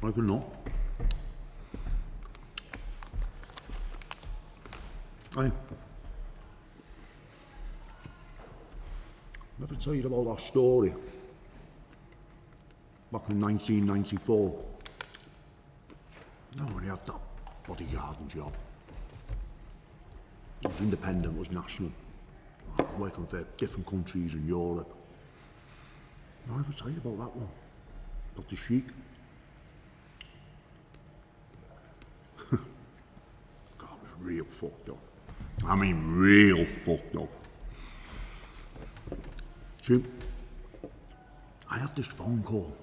I can not. I never tell you about that story. Back in 1994. No, when he had that bodyguarding job. It was independent, it was national. Working for different countries in Europe. I never tell you about that one. About the Sheik. God, it was real fucked up. I mean, real fucked up. See, I had this phone call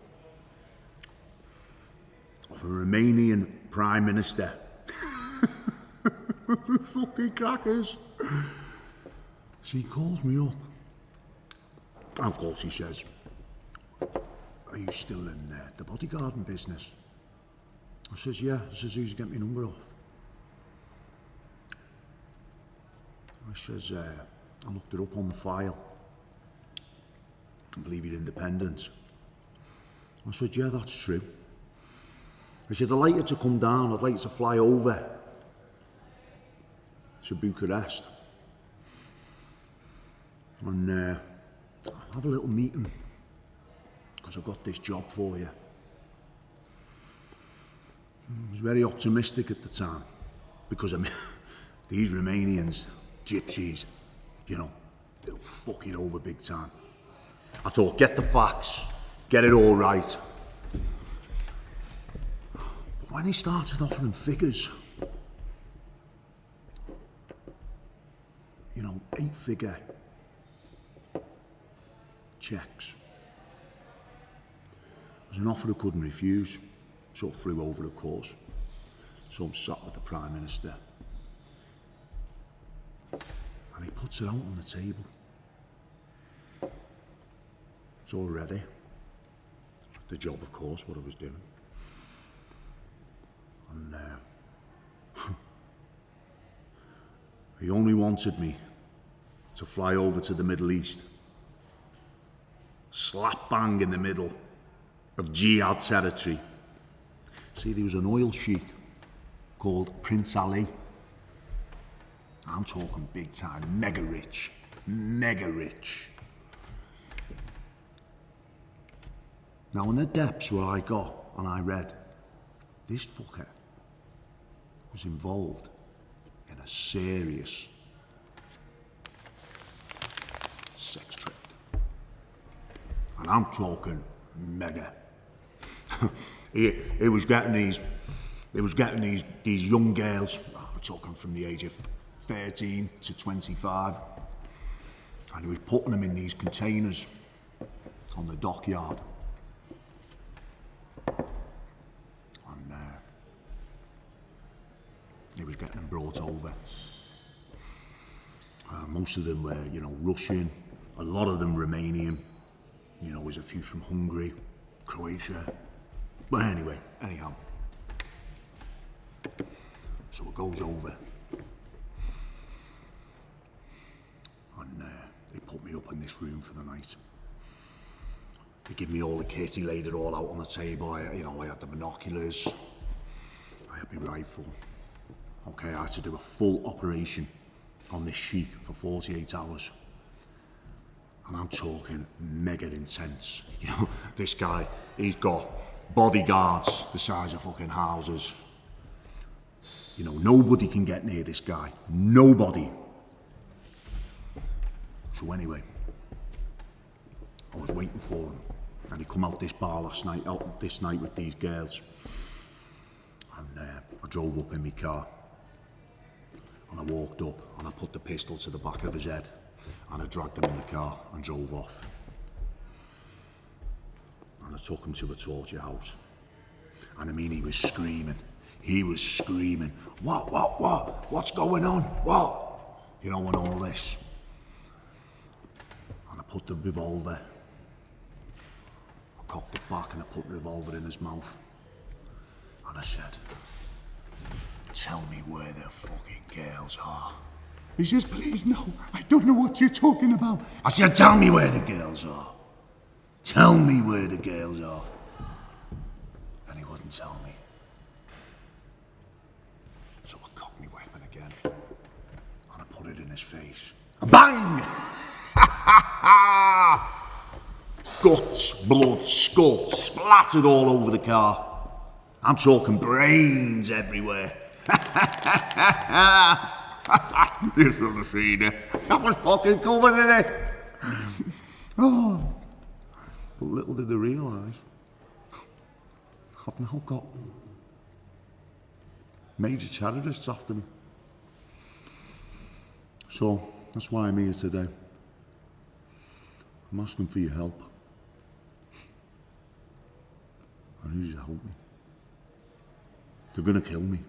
of a Romanian Prime Minister. Fucking crackers. So he calls me up. Of course he says, are you still in the bodyguarding business? I says, yeah. I says, who's get my number off? I says, I looked it up on the file. I believe you're independent. I said, yeah, that's true. I said, I'd like you to come down. I'd like you to fly over to Bucharest and have a little meeting because I've got this job for you. I was very optimistic at the time because I mean, these Romanians, gypsies, you know, they'll fuck it over big time. I thought, get the facts, get it all right. But when he started offering figures, you know, 8-figure checks, it was an offer I couldn't refuse, so I flew over, of course. So I'm sat with the Prime Minister, and he puts it out on the table. It's all ready. The job, of course, what I was doing. And he only wanted me to fly over to the Middle East, slap bang in the middle of jihad territory. See, there was an oil sheik called Prince Ali. I'm talking big time, mega rich, mega rich. Now, in the depths where I got and I read, this fucker was involved in a serious sex trade. And I'm talking mega. He was getting these young girls, I'm talking from the age of 13 to 25, and he was putting them in these containers on the dockyard. He was getting them brought over. Most of them were, you know, Russian, a lot of them Romanian, you know, there's a few from Hungary, Croatia. But anyhow. So it goes over. And they put me up in this room for the night. They give me all the kit, he laid it all out on the table. I had the binoculars, I had my rifle. Okay, I had to do a full operation on this sheik for 48 hours. And I'm talking mega intense. You know, this guy, he's got bodyguards the size of fucking houses. You know, nobody can get near this guy. Nobody. So anyway, I was waiting for him. And he come out this bar this night with these girls. And I drove up in my car. And I walked up and I put the pistol to the back of his head and I dragged him in the car and drove off. And I took him to a torture house. And I mean, he was screaming. He was screaming, what? What's going on? What? You know, and all this. And I put the revolver, I cocked it back and I put the revolver in his mouth. And I said, tell me where the fucking girls are. He says, please no, I don't know what you're talking about. I said, tell me where the girls are. Tell me where the girls are. And he wouldn't tell me. So I cocked my weapon again, and I put it in his face. And bang! Guts, blood, skull, splattered all over the car. I'm talking brains everywhere. You should have seen it. I was fucking covered in it. Oh. But little did they realise, I've now got major terrorists after me. So, that's why I'm here today. I'm asking for your help. I need you to help me. They're gonna kill me.